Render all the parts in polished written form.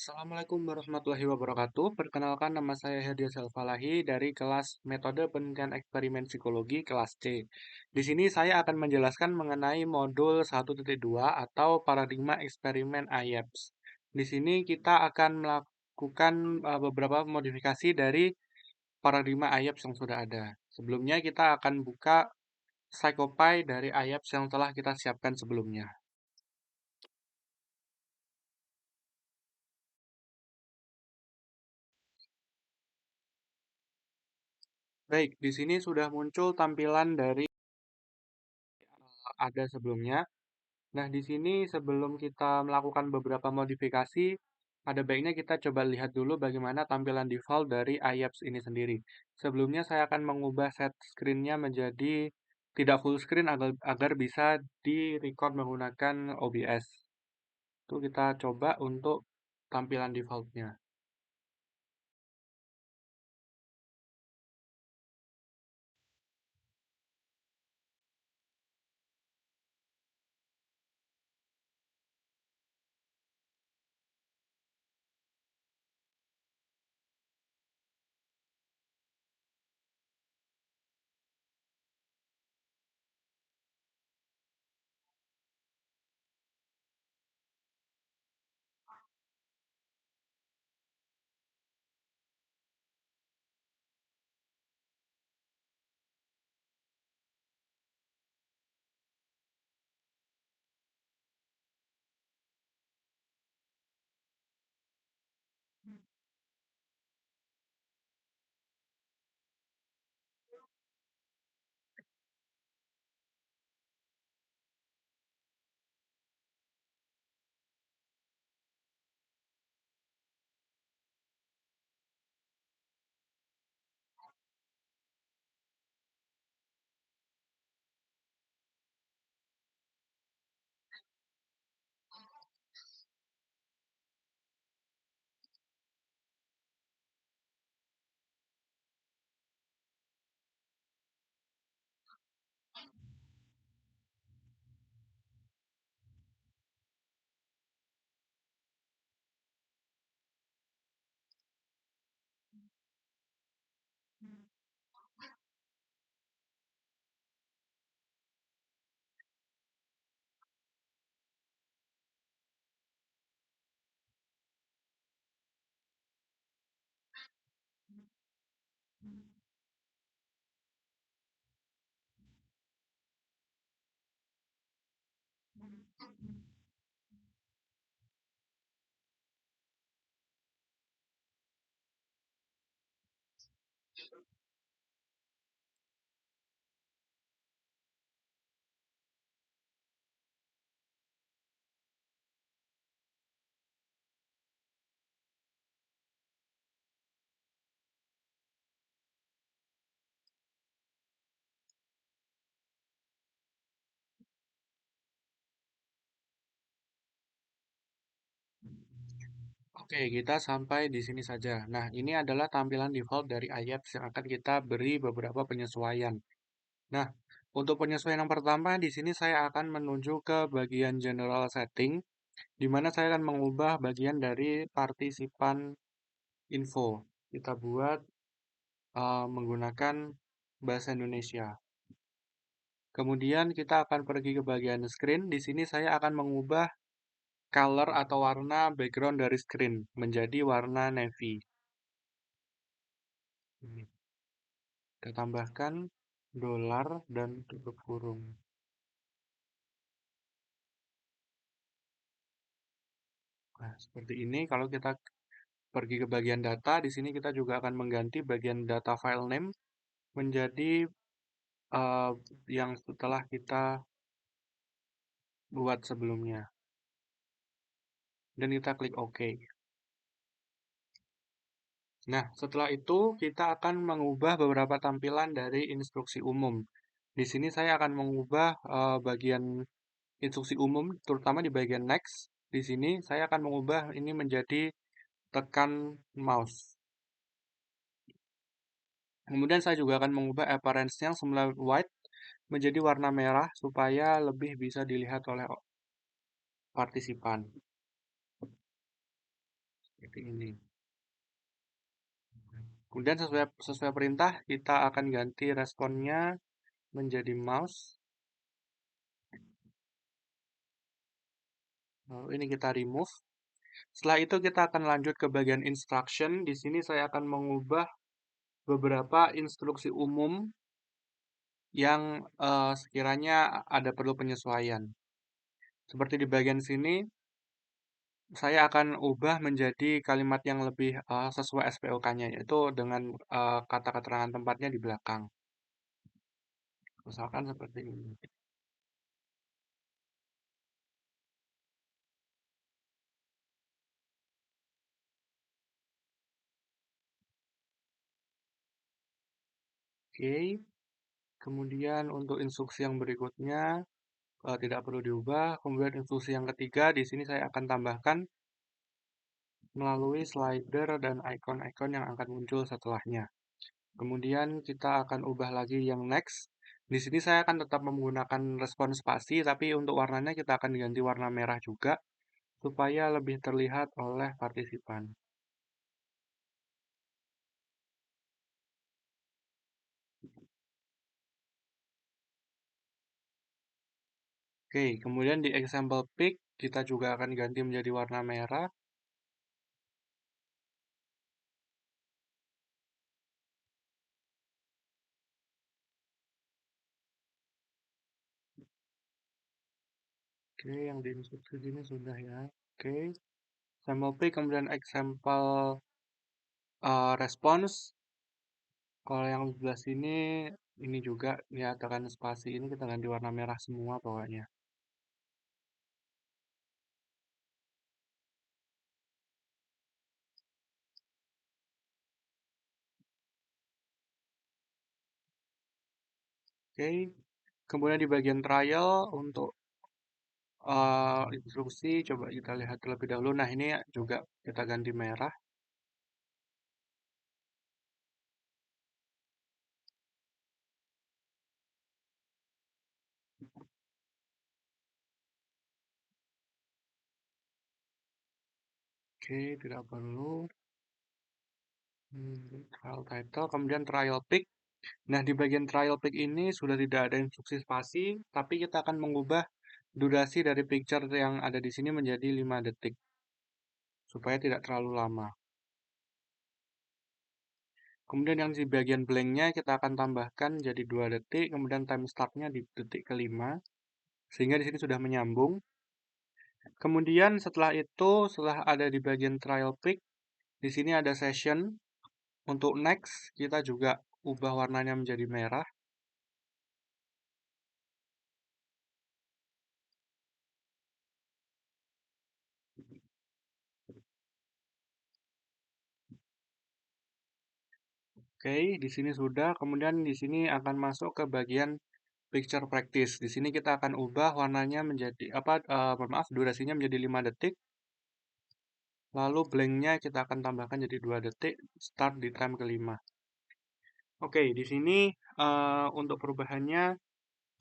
Assalamualaikum warahmatullahi wabarakatuh. Perkenalkan nama saya Herdias Falahi dari kelas Metode Penelitian Eksperimen Psikologi kelas C. Di sini saya akan menjelaskan mengenai modul 1.2 atau paradigma eksperimen IEPS. Di sini kita akan melakukan beberapa modifikasi dari paradigma IEPS yang sudah ada. Sebelumnya kita akan buka PsychoPy dari IEPS yang telah kita siapkan sebelumnya. Baik, di sini sudah muncul tampilan dari ada sebelumnya. Nah, di sini sebelum kita melakukan beberapa modifikasi, ada baiknya kita coba lihat dulu bagaimana tampilan default dari IEPS ini sendiri. Sebelumnya saya akan mengubah set screen-nya menjadi tidak full screen agar bisa di-record menggunakan OBS. Itu kita coba untuk tampilan default-nya. Oke, kita sampai di sini saja. Nah, ini adalah tampilan default dari IELTS yang akan kita beri beberapa penyesuaian. Nah, untuk penyesuaian yang pertama, di sini saya akan menuju ke bagian General Setting, di mana saya akan mengubah bagian dari partisipan info. Kita buat menggunakan bahasa Indonesia. Kemudian kita akan pergi ke bagian screen. Di sini saya akan mengubah color atau warna background dari screen menjadi warna navy. Ini. Kita tambahkan dolar dan tutup kurung. Nah, seperti ini kalau kita pergi ke bagian data, di sini kita juga akan mengganti bagian data file name menjadi eh, yang setelah kita buat sebelumnya. Dan kita klik OK. Nah, setelah itu kita akan mengubah beberapa tampilan dari instruksi umum. Di sini saya akan mengubah bagian instruksi umum, terutama di bagian next. Di sini saya akan mengubah ini menjadi tekan mouse. Kemudian saya juga akan mengubah appearance yang semula white menjadi warna merah supaya lebih bisa dilihat oleh partisipan. seperti ini. Kemudian sesuai sesuai perintah kita akan ganti responnya menjadi mouse. Lalu ini kita remove. Setelah itu kita akan lanjut ke bagian instruction. Di sini saya akan mengubah beberapa instruksi umum yang sekiranya ada perlu penyesuaian. Seperti di bagian sini, saya akan ubah menjadi kalimat yang lebih sesuai SPOK-nya, yaitu dengan kata keterangan tempatnya di belakang. Misalkan seperti ini. Oke, kemudian untuk instruksi yang berikutnya tidak perlu diubah. Kemudian instruksi yang ketiga, di sini saya akan tambahkan melalui slider dan icon-icon yang akan muncul setelahnya. Kemudian kita akan ubah lagi yang next. Di sini saya akan tetap menggunakan respon spasi, tapi untuk warnanya kita akan ganti warna merah juga, supaya lebih terlihat oleh partisipan. Oke, kemudian di example pic, kita juga akan ganti menjadi warna merah. Oke, yang di instruksi ini sudah ya. Oke, sample pic, kemudian example response. Kalau yang sebelah sini, ini juga ya tekan spasi ini kita ganti warna merah semua pokoknya. Oke, kemudian di bagian trial untuk instruksi coba kita lihat terlebih dahulu. Nah ini juga kita ganti merah. Oke, tidak perlu. Trial title, kemudian trial pic. Nah, di bagian trial pic ini sudah tidak ada instruksi spasi, tapi kita akan mengubah durasi dari picture yang ada di sini menjadi 5 detik, supaya tidak terlalu lama. Kemudian yang di bagian blanknya kita akan tambahkan jadi 2 detik, kemudian time startnya di detik kelima, sehingga di sini sudah menyambung. Kemudian setelah itu, setelah ada di bagian trial pic, di sini ada session. Untuk next, kita juga ubah warnanya menjadi merah. Oke, di sini sudah. Kemudian di sini akan masuk ke bagian picture practice. Di sini kita akan ubah warnanya menjadi apa? Maaf, durasinya menjadi 5 detik. Lalu blanknya kita akan tambahkan jadi 2 detik. Start di time kelima. Oke, di sini untuk perubahannya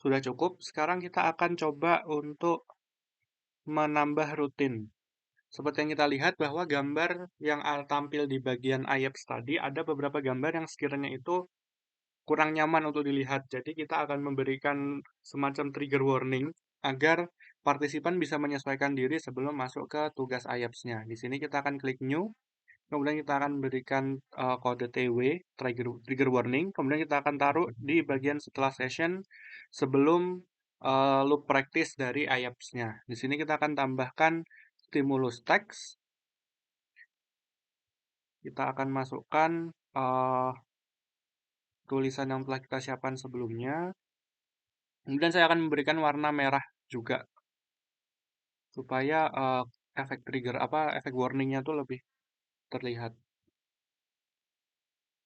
sudah cukup. Sekarang kita akan coba untuk menambah rutin. Seperti yang kita lihat bahwa gambar yang tampil di bagian IEPS tadi ada beberapa gambar yang sekiranya itu kurang nyaman untuk dilihat. Jadi kita akan memberikan semacam trigger warning agar partisipan bisa menyesuaikan diri sebelum masuk ke tugas IELTS-nya. Di sini kita akan klik new, kemudian kita akan berikan kode TW, trigger warning, kemudian kita akan taruh di bagian setelah session sebelum loop practice dari IELTS-nya. Di sini kita akan tambahkan stimulus text, kita akan masukkan tulisan yang telah kita siapkan sebelumnya. Kemudian saya akan memberikan warna merah juga supaya efek trigger apa efek warningnya tuh lebih terlihat.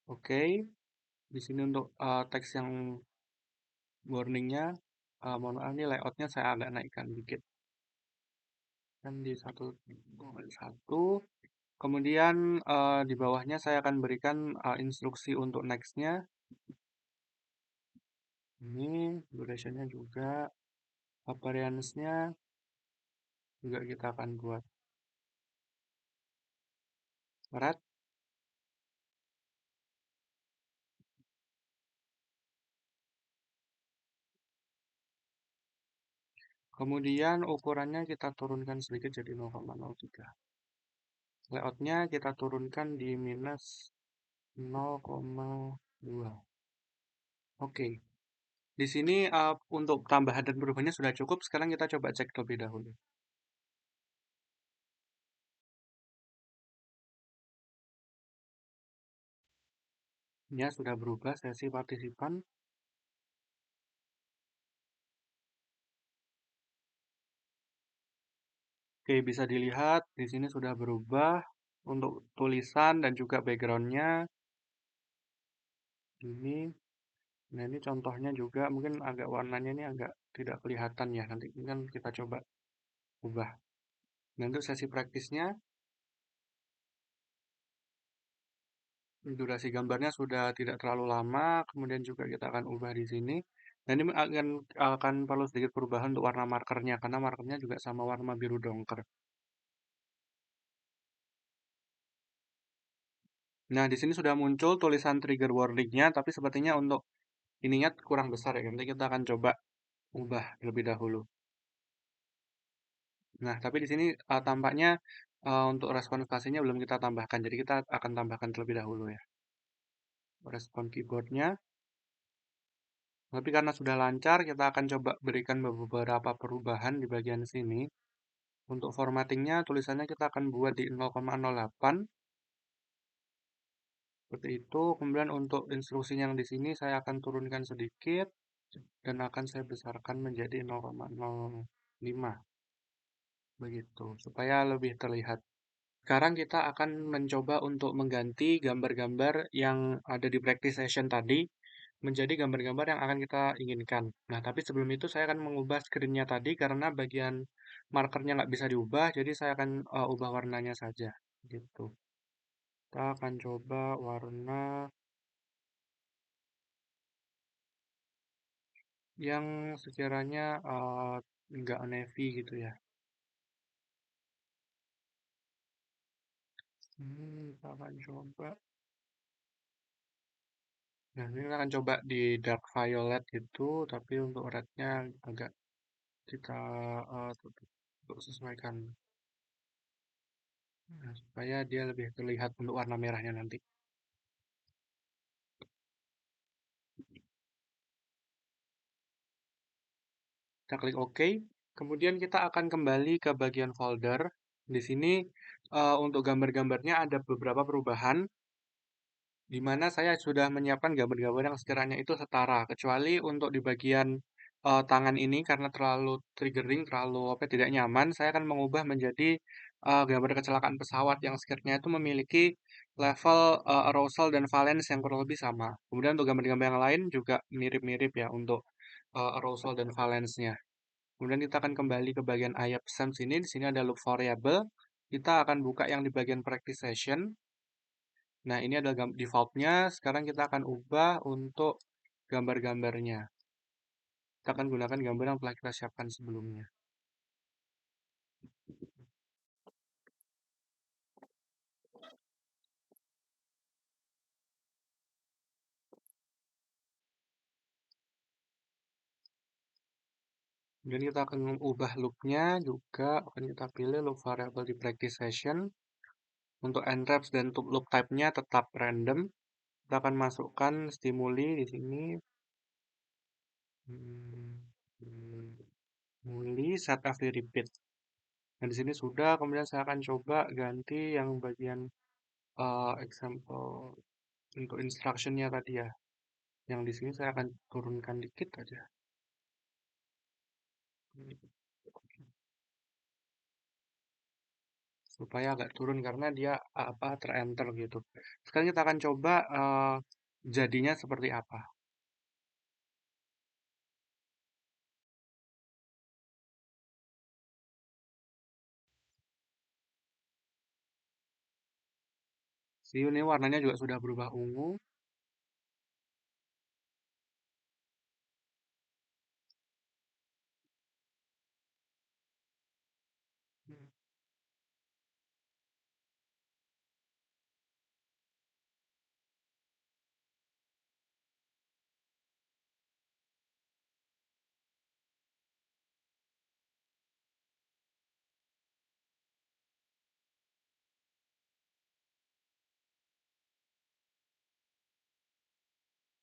Oke, di sini untuk teks yang warningnya, mohon maaf ini layoutnya saya agak naikkan dikit. Kan di satu. Kemudian di bawahnya saya akan berikan instruksi untuk nextnya. Ini durationnya juga, appearance-nya juga kita akan buat. red. Kemudian ukurannya kita turunkan sedikit jadi 0,03. Layoutnya kita turunkan di minus 0,2. Oke. Di sini untuk tambahan dan perubahannya sudah cukup. Sekarang kita coba cek terlebih dahulu. Ya, sudah berubah sesi partisipan. Oke, bisa dilihat di sini sudah berubah untuk tulisan dan juga backgroundnya. Ini, nah ini contohnya juga mungkin agak warnanya ini agak tidak kelihatan ya. Nanti kan kita coba ubah. Nah, untuk sesi praktisnya, durasi gambarnya sudah tidak terlalu lama. Kemudian juga kita akan ubah di sini. Nah, ini akan perlu sedikit perubahan untuk warna markernya karena markernya juga sama warna biru dongker. Nah, di sini sudah muncul tulisan trigger warning-nya, tapi sepertinya untuk ininya kurang besar ya. Nanti kita akan coba ubah terlebih dahulu. Nah, tapi di sini tampaknya untuk respon spasinya belum kita tambahkan. Jadi kita akan tambahkan terlebih dahulu ya. Respon keyboardnya. Tapi karena sudah lancar, kita akan coba berikan beberapa perubahan di bagian sini. Untuk formattingnya, tulisannya kita akan buat di 0,08. Seperti itu. Kemudian untuk instruksinya yang di sini saya akan turunkan sedikit. Dan akan saya besarkan menjadi 0,05. Begitu, supaya lebih terlihat. Sekarang kita akan mencoba untuk mengganti gambar-gambar yang ada di practice session tadi menjadi gambar-gambar yang akan kita inginkan. Nah, tapi sebelum itu saya akan mengubah screen-nya tadi karena bagian markernya nggak bisa diubah, jadi saya akan ubah warnanya saja. Gitu. Kita akan coba warna yang sekiranya nggak navy gitu ya. Kita akan coba. Nah, ini kita akan coba di dark violet gitu, tapi untuk rednya agak kita untuk sesuaikan. Nah, supaya dia lebih terlihat untuk warna merahnya nanti. Kita klik OK. Kemudian kita akan kembali ke bagian folder. Di sini untuk gambar-gambarnya ada beberapa perubahan, di mana saya sudah menyiapkan gambar-gambar yang sekiranya itu setara, kecuali untuk di bagian tangan ini karena terlalu triggering, terlalu apa tidak nyaman, saya akan mengubah menjadi gambar kecelakaan pesawat yang sekiranya itu memiliki level arousal dan valence yang kurang lebih sama. Kemudian untuk gambar-gambar yang lain juga mirip-mirip ya untuk arousal dan valence-nya. Kemudian kita akan kembali ke bagian IAPSEM sini. Di sini ada loop variable. Kita akan buka yang di bagian practice session. Nah, ini adalah default-nya. Sekarang kita akan ubah untuk gambar-gambarnya. Kita akan gunakan gambar yang telah kita siapkan sebelumnya. Kemudian kita akan mengubah loop-nya juga. Akan kita pilih loop variable di practice session. Untuk nwraps dan loop type-nya tetap random. Kita akan masukkan stimuli di sini. Stimuli set every repeat. Nah, di sini sudah, kemudian saya akan coba ganti yang bagian example untuk instructionnya tadi ya. Yang di sini saya akan turunkan dikit aja. Supaya agak turun karena dia apa terenter gitu. Sekarang kita akan coba jadinya seperti apa. See, ini warnanya juga sudah berubah ungu.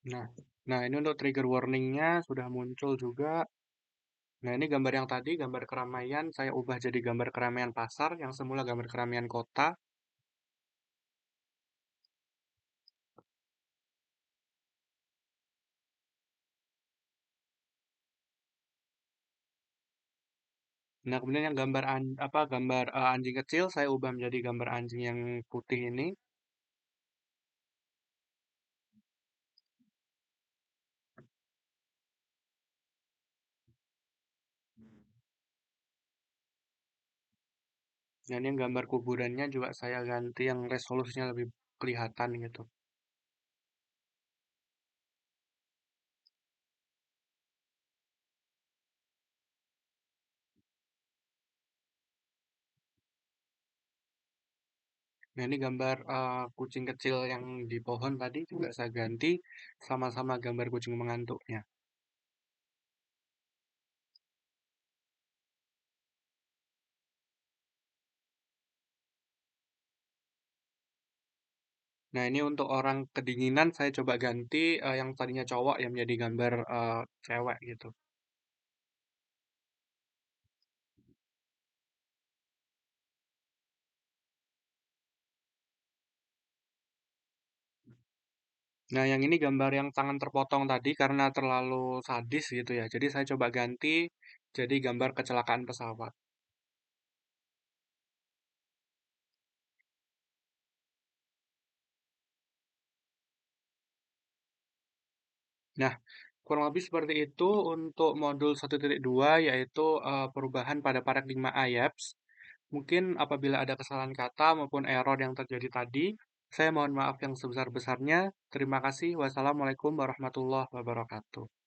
Nah, nah ini untuk trigger warningnya sudah muncul juga. Nah, ini gambar yang tadi, gambar keramaian, saya ubah jadi gambar keramaian pasar, yang semula gambar keramaian kota. Nah, kemudian yang gambar gambar anjing kecil, saya ubah menjadi gambar anjing yang putih ini. Dan yang gambar kuburannya juga saya ganti yang resolusinya lebih kelihatan gitu. Nah, ini gambar kucing kecil yang di pohon tadi juga saya ganti sama-sama gambar kucing mengantuknya. Nah, ini untuk orang kedinginan saya coba ganti yang tadinya cowok yang menjadi gambar cewek gitu. Nah, yang ini gambar yang tangan terpotong tadi karena terlalu sadis gitu ya. Jadi saya coba ganti jadi gambar kecelakaan pesawat. Nah, kurang lebih seperti itu untuk modul 1.2 yaitu perubahan pada paradigma IAPS. Mungkin apabila ada kesalahan kata maupun error yang terjadi tadi, saya mohon maaf yang sebesar-besarnya. Terima kasih. Wassalamualaikum warahmatullahi wabarakatuh.